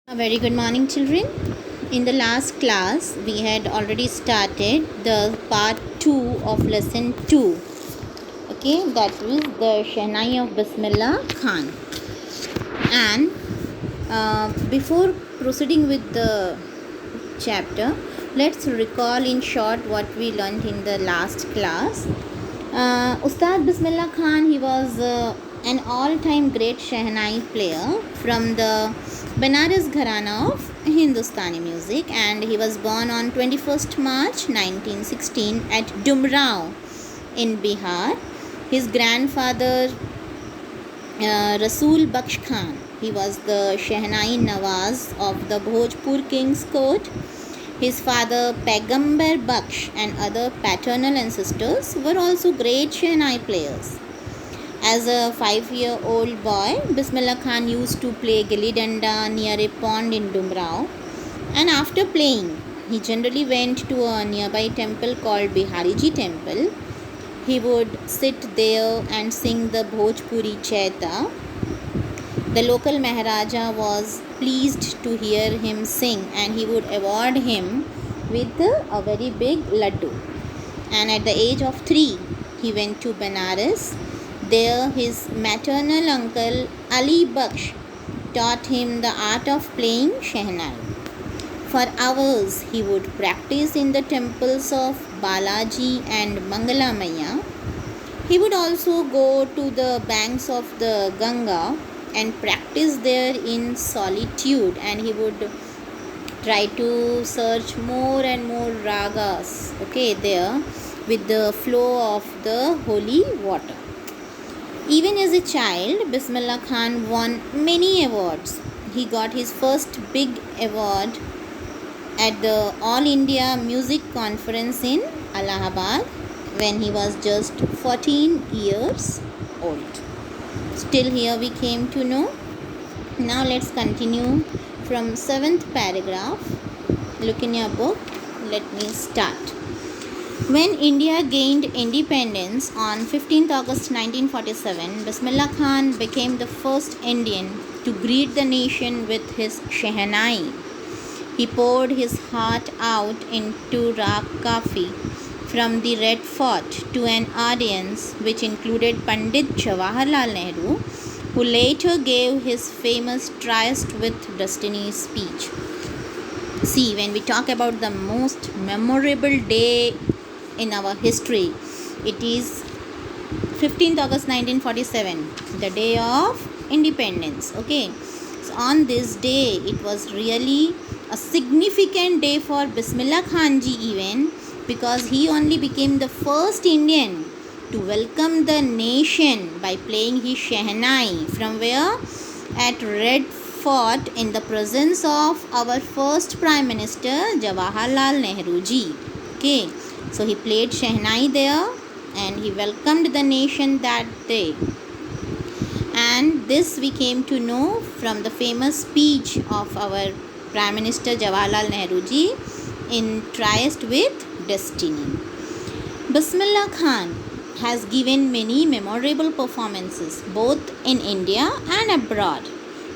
A very good morning, children. In the last class, we had already started the part 2 of lesson 2. Okay, that was the Shehnai of Bismillah Khan. And before proceeding with the chapter, let's recall in short what we learnt in the last class. Ustad Bismillah Khan, he was an all-time great Shehnai player from the Benares Gharana of Hindustani music, and he was born on 21st March 1916 at Dumrao in Bihar. His grandfather Rasool Baksh Khan, he was the Shehnai Nawaz of the Bhojpur King's court. His father Paigambar Baksh and other paternal ancestors were also great Shehnai players. As a 5-year-old boy, Bismillah Khan used to play gilli danda near a pond in Dumrao, and after playing, he generally went to a nearby temple called Bihariji Temple. He would sit there and sing the Bhojpuri Chaita. The local Maharaja was pleased to hear him sing, and he would award him with a very big laddu. And at the age of 3, he went to Benares. There, his maternal uncle Ali Baksh taught him the art of playing Shehnai. For hours, he would practice in the temples of Balaji and Mangalamaya. He would also go to the banks of the Ganga and practice there in solitude, and he would try to search more and more ragas, there with the flow of the holy water. Even as a child, Bismillah Khan won many awards. He got his first big award at the All India Music Conference in Allahabad when he was just 14 years old. Still here we came to know. Now let's continue from 7th paragraph. Look in your book. Let me start. When India gained independence on 15th August 1947, Bismillah Khan became the first Indian to greet the nation with his Shehnai. He poured his heart out into Raag Kafi from the Red Fort to an audience which included Pandit Jawaharlal Nehru, who later gave his famous Tryst with Destiny speech. See, when we talk about the most memorable day in our history, it is 15th August 1947, the day of independence. So on this day, it was really a significant day for Bismillah Khan ji, even because he only became the first Indian to welcome the nation by playing his Shehnai. From where? At Red Fort, in the presence of our first Prime Minister Jawaharlal Nehru ji. So he played Shehnai there and he welcomed the nation that day. And this we came to know from the famous speech of our Prime Minister Jawaharlal Nehru ji in Tryst with Destiny. Bismillah Khan has given many memorable performances both in India and abroad.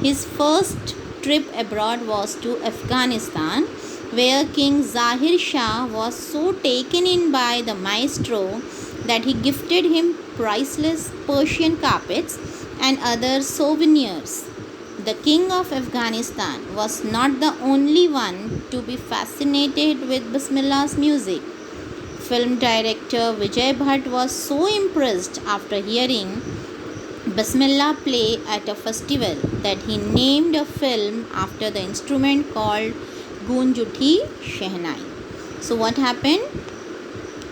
His first trip abroad was to Afghanistan, where King Zahir Shah was so taken in by the maestro that he gifted him priceless Persian carpets and other souvenirs. The King of Afghanistan was not the only one to be fascinated with Bismillah's music. Film director Vijay Bhatt was so impressed after hearing Bismillah play at a festival that he named a film after the instrument called Goonj Uthi Shehnai. So what happened?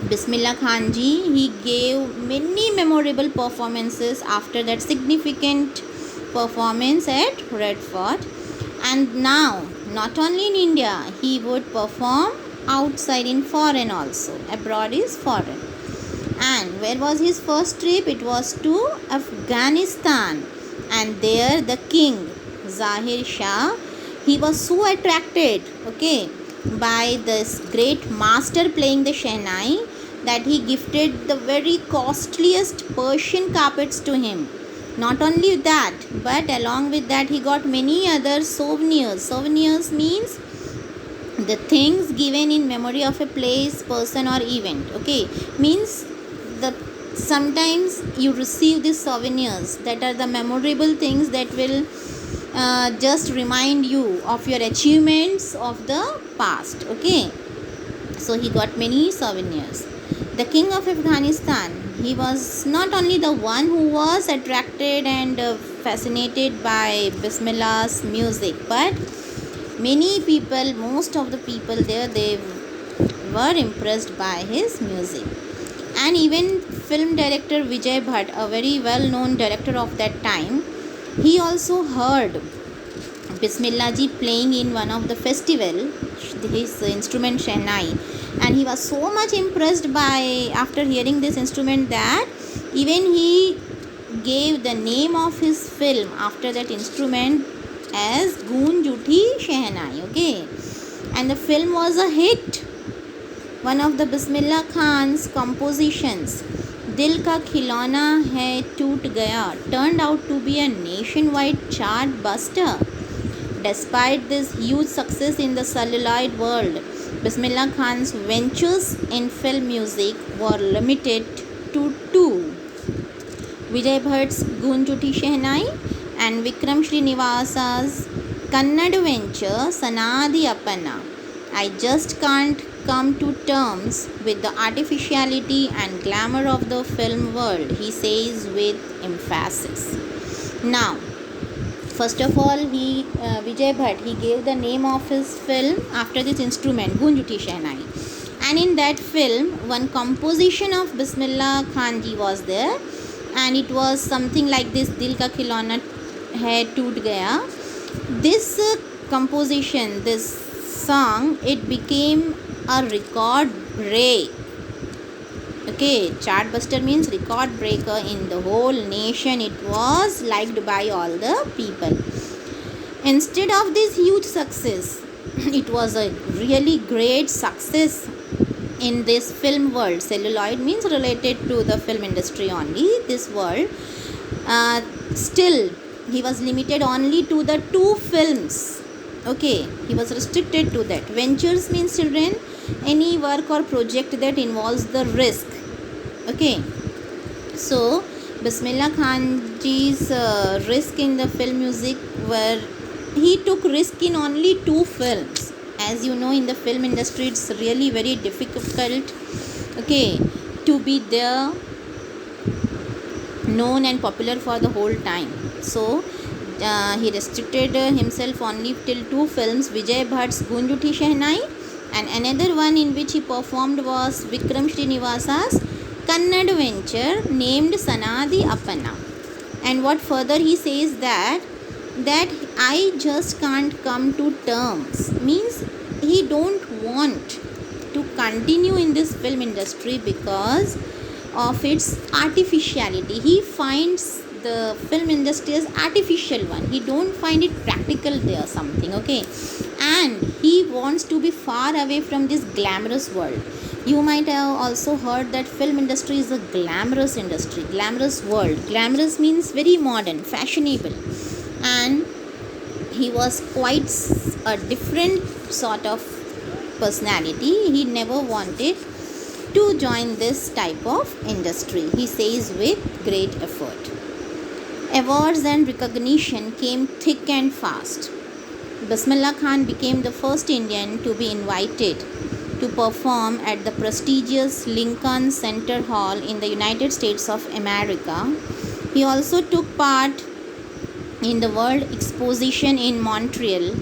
Bismillah Khan ji, he gave many memorable performances after that significant performance at Red Fort. And now, not only in India, he would perform outside in foreign also. Abroad is foreign. And where was his first trip? It was to Afghanistan. And there the king, Zahir Shah, he was so attracted, by this great master playing the Shehnai that he gifted the very costliest Persian carpets to him. Not only that, but along with that, he got many other souvenirs. Souvenirs means the things given in memory of a place, person, or event. Okay, means the sometimes you receive these souvenirs that are the memorable things that will just remind you of your achievements of the past. Okay, so he got many souvenirs. The king of Afghanistan, he was not only the one who was attracted and fascinated by Bismillah's music, but many people, most of the people there, they were impressed by his music. And even film director Vijay Bhatt, a very well known director of that time, he also heard Bismillah ji playing in one of the festival, his instrument Shehnai, and he was so much impressed by after hearing this instrument that even he gave the name of his film after that instrument as Goon Juthi Shehnai. Okay, and the film was a hit. One of the Bismillah Khan's compositions, Dil Ka Khilona Hai Toot Gaya, turned out to be a nationwide chart buster. Despite this huge success in the celluloid world, Bismillah Khan's ventures in film music were limited to two: Vijay Bhatt's Goon Juthi Shehnai and Vikram Srinivasa's Kannada venture Sanadi Appanna. I just can't come to terms with the artificiality and glamour of the film world, he says with emphasis. Now, first of all, Vijay Bhatt, he gave the name of his film after this instrument, Goon Juthi Shehnai. And in that film, one composition of Bismillah Khan ji was there, and it was something like this: Dil Ka Khilona Hai Toot Gaya. This composition, this song, it became a record break. Okay, chartbuster means record breaker in the whole nation. It was liked by all the people. Instead of this huge success, it was a really great success in this film world. Celluloid means related to the film industry only, this world. Still, he was limited only to the two films. Okay, he was restricted to that. Ventures means, children, any work or project that involves the risk. Okay, so Bismillah Khan ji's risk in the film music were, he took risk in only two films. As you know, in the film industry, it's really very difficult, okay, to be there, known and popular for the whole time. So he restricted himself only till two films: Vijay Bhatt's Goon Juthi Shehnai, and another one in which he performed was Vikram Srinivasa's Kannada venture named Sanadi Appanna. And what further he says that I just can't come to terms, means he don't want to continue in this film industry because of its artificiality. He finds the film industry as artificial one. He don't find it practical there something. Okay, and he wants to be far away from this glamorous world. You might have also heard that film industry is a glamorous industry, glamorous world. Glamorous means very modern, fashionable, and he was quite a different sort of personality. He never wanted to join this type of industry, he says with great effort. Awards and recognition came thick and fast. Bismillah Khan became the first Indian to be invited to perform at the prestigious Lincoln Center Hall in the United States of America. He also took part in the World Exposition in Montreal,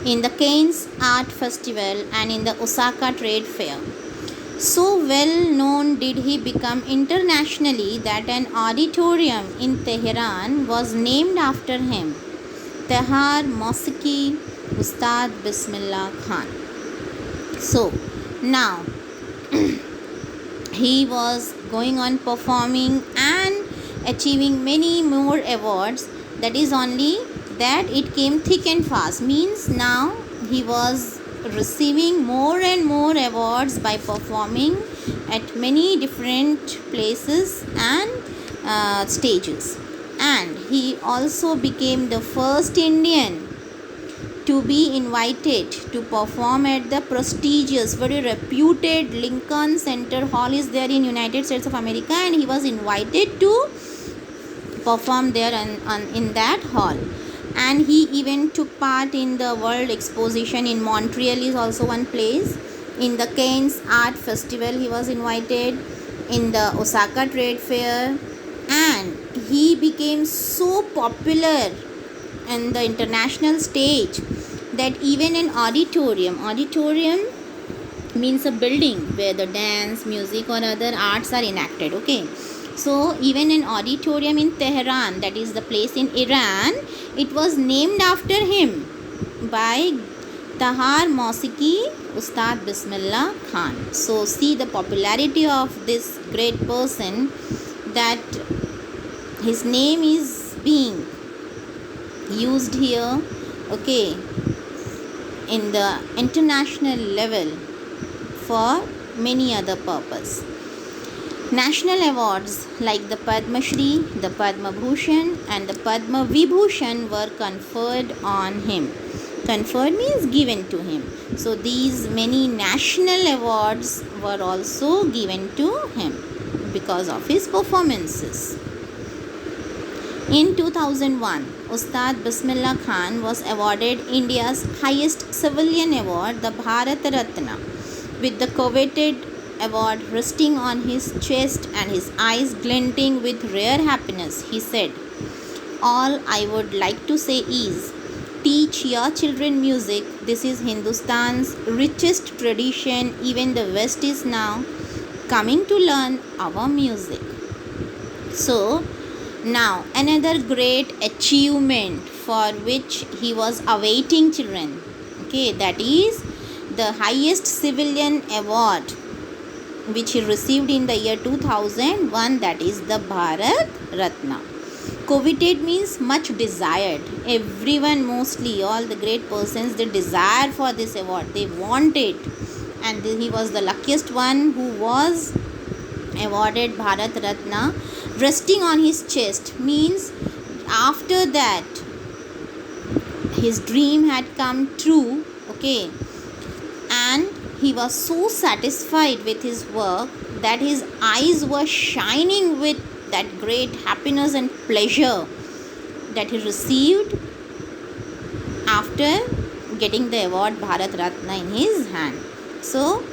in the Cannes Art Festival, and in the Osaka Trade Fair. So well known did he become internationally that an auditorium in Tehran was named after him, Tehar Mosiki Ustad Bismillah Khan. So now he was going on performing and achieving many more awards. That is only that it came thick and fast, means now he was receiving more and more awards by performing at many different places and stages. And he also became the first Indian to be invited to perform at the prestigious, very reputed Lincoln Center Hall is there in United States of America, and he was invited to perform there in that hall. And he even took part in the World Exposition in Montreal is also one place. In the Cannes Art Festival he was invited, in the Osaka Trade Fair, and he became so popular in the international stage that even an auditorium means a building where the dance, music or other arts are enacted. Okay, so even an auditorium in Tehran, that is the place in Iran, it was named after him by Tahar Mausiqui Ustad Bismillah Khan. So see the popularity of this great person, that his name is being used here, okay, in the international level for many other purpose. National awards like the Padma Shri, the Padma Bhushan and the Padma Vibhushan were conferred on him. Conferred means given to him. So these many national awards were also given to him because of his performances. In 2001, Ustad Bismillah Khan was awarded India's highest civilian award, the Bharat Ratna, with the coveted award resting on his chest and his eyes glinting with rare happiness. He said, "All I would like to say is, teach your children music. This is Hindustan's richest tradition. Even the West is now coming to learn our music." So, now another great achievement for which he was awaiting children, okay, that is the highest civilian award which he received in the year 2001, that is the Bharat Ratna. Coveted means much desired. Everyone, mostly all the great persons, they desire for this award, they want it, and he was the luckiest one who was awarded Bharat Ratna. Resting on his chest means after that his dream had come true, okay, and he was so satisfied with his work that his eyes were shining with that great happiness and pleasure that he received after getting the award Bharat Ratna in his hand. So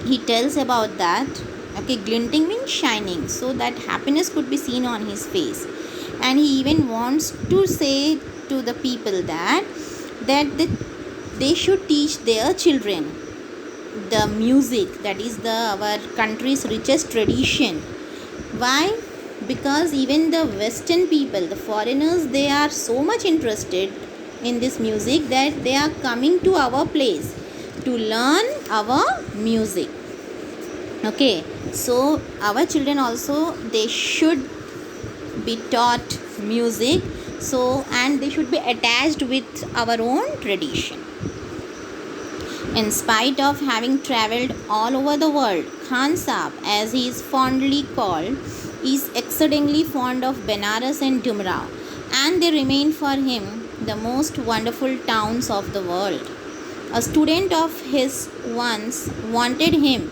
he tells about that, okay, glinting means shining, so that happiness could be seen on his face. And he even wants to say to the people that they should teach their children the music, that is our country's richest tradition. Why? Because even the Western people, the foreigners, they are so much interested in this music that they are coming to our place to learn our music. Okay, so our children also, they should be taught music, so, and they should be attached with our own tradition. In spite of having travelled all over the world, Khan Saab, as he is fondly called, is exceedingly fond of Benares and Dumrao, and they remain for him the most wonderful towns of the world. A student of his once wanted him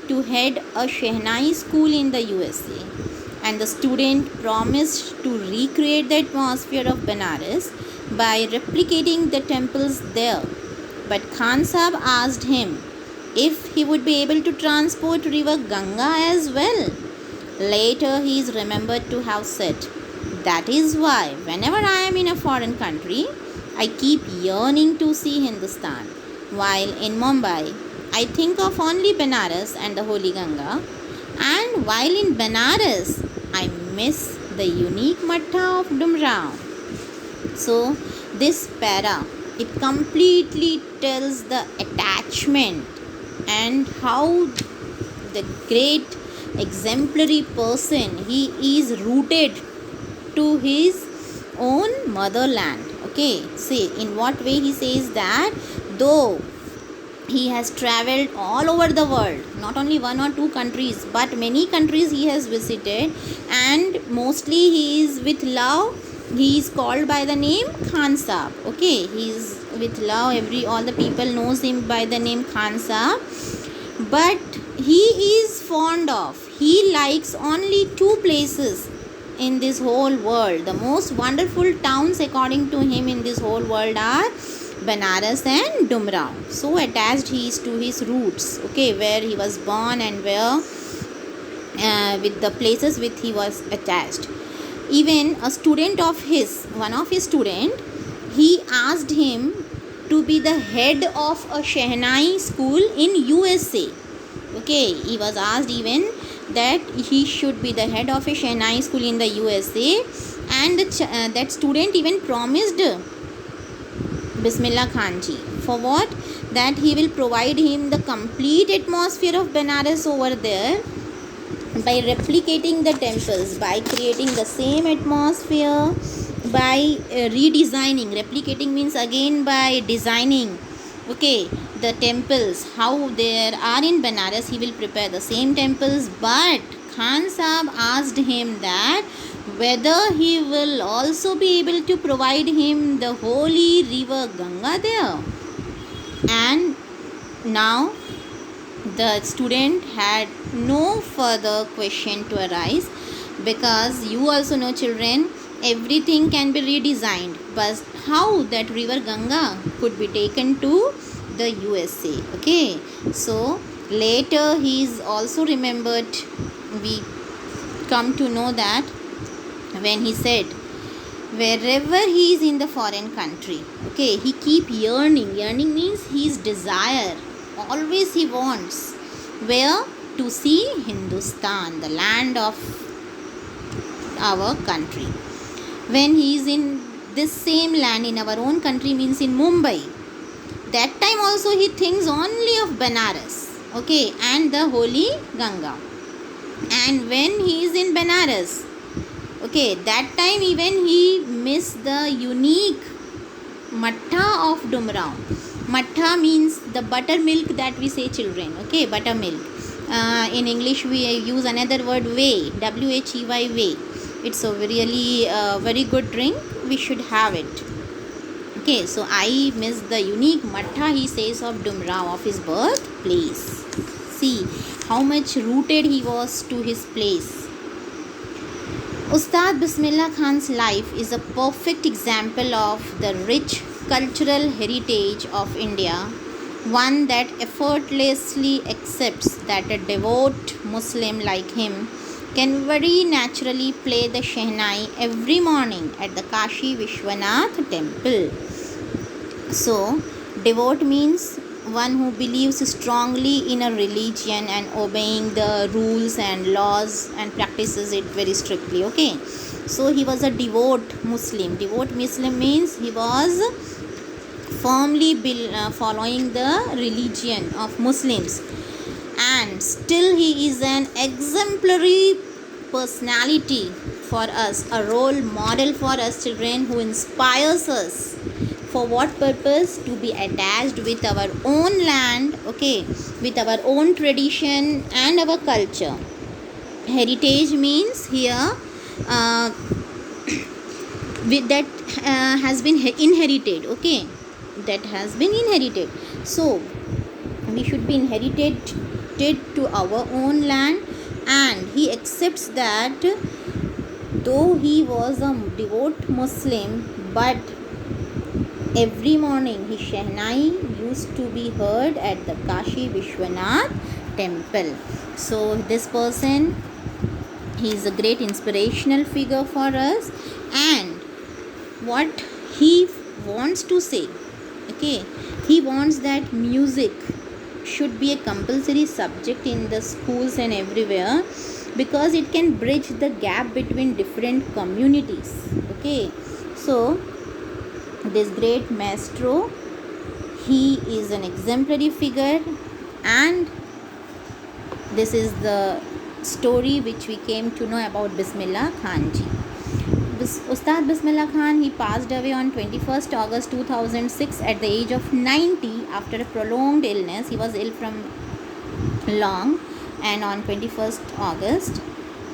to head a Shehnai school in the USA, and the student promised to recreate the atmosphere of Benares by replicating the temples there. But Khan Saab asked him if he would be able to transport river Ganga as well. Later he is remembered to have said, "That is why whenever I am in a foreign country, I keep yearning to see Hindustan. While in Mumbai, I think of only Benares and the Holy Ganga. And while in Benares, I miss the unique Matha of Dumrao." So this para, it completely tells the attachment and how the great exemplary person, he is rooted to his own motherland. Okay, see in what way he says that though he has travelled all over the world, not only one or two countries but many countries he has visited, and mostly he is with love he is called by the name Khan Saab. Okay, he is with love. All the people knows him by the name Khan Saab. But he is fond of. He likes only two places in this whole world. The most wonderful towns according to him in this whole world are Banaras and Dumrao. So attached he is to his roots. Okay, where he was born and where with the places with he was attached. Even a student of his, one of his student, he asked him to be the head of a Shehnai school in USA. Okay, he was asked even that he should be the head of a Shehnai school in the USA, and that student even promised Bismillah Khan ji. For what? That he will provide him the complete atmosphere of Banaras over there by replicating the temples, by creating the same atmosphere, by redesigning. Replicating means again by designing, okay, the temples how there are in Banaras. He will prepare the same temples. But Khan Saab asked him that whether he will also be able to provide him the holy river Ganga there. And now the student had no further question to arise, because you also know, children, everything can be redesigned, but how that river Ganga could be taken to the USA. Okay, so later he is also remembered, we come to know that when he said wherever he is in the foreign country, okay, he keep yearning. Yearning means his desire, always he wants where to see Hindustan, the land of our country. When he is in this same land, in our own country, means in Mumbai, that time also he thinks only of Banaras, okay, and the holy Ganga. And when he is in Banaras, okay, that time even he missed the unique Mattha of Dumrao. Mattha means the buttermilk that we say, children, okay, buttermilk. In English we use another word, whey, W-H-E-Y, whey. It's a really very good drink, we should have it. Okay, so I miss the unique Mattha, he says, of Dumrao, of his birthplace. See how much rooted he was to his place. Ustad Bismillah Khan's life is a perfect example of the rich cultural heritage of India, one that effortlessly accepts that a devout Muslim like him can very naturally play the Shehnai every morning at the Kashi Vishwanath temple. So, devout means one who believes strongly in a religion and obeying the rules and laws and practices it very strictly. Okay, so he was a devout Muslim. Devout Muslim means he was firmly following the religion of Muslims, and still he is an exemplary personality for us, a role model for us, children, who inspires us. For what purpose? To be attached with our own land, okay, with our own tradition and our culture. Heritage means here that has been inherited, okay, that has been inherited. So we should be inherited to our own land, and he accepts that though he was a devout Muslim, but every morning his Shehnai used to be heard at the Kashi Vishwanath temple. So this person, he is a great inspirational figure for us, and what he wants to say, okay, he wants that music should be a compulsory subject in the schools and everywhere, because it can bridge the gap between different communities. Okay, so this great maestro, he is an exemplary figure, and this is the story which we came to know about Bismillah Khan ji. Ustad Bismillah Khan, he passed away on 21st August 2006 at the age of 90 after a prolonged illness. He was ill from long, and on 21st August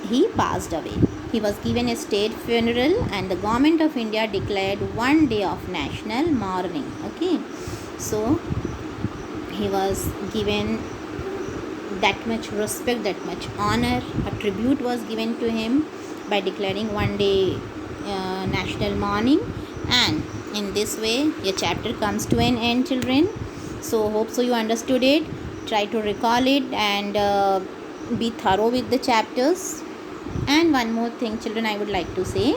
he passed away. he was given a state funeral, and the government of India declared one day of national mourning. Okay, so he was given that much respect, that much honor, a tribute was given to him by declaring one day national mourning. And in this way your chapter comes to an end, children. So hope so you understood it. Try to recall it and be thorough with the chapters. And one more thing, children, I would like to say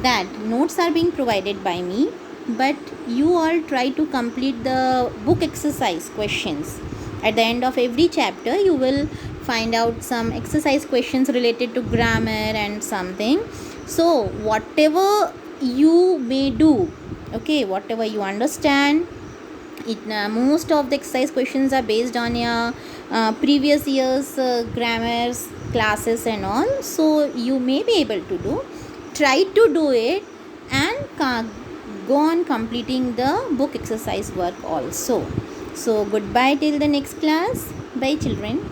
that notes are being provided by me, but you all try to complete the book exercise questions. At the end of every chapter you will find out some exercise questions related to grammar and something. So whatever you may do, okay, whatever you understand, most of the exercise questions are based on your previous years grammars classes and all, so you may be able to do. Try to do it and go on completing the book exercise work also. So goodbye till the next class. Bye, children.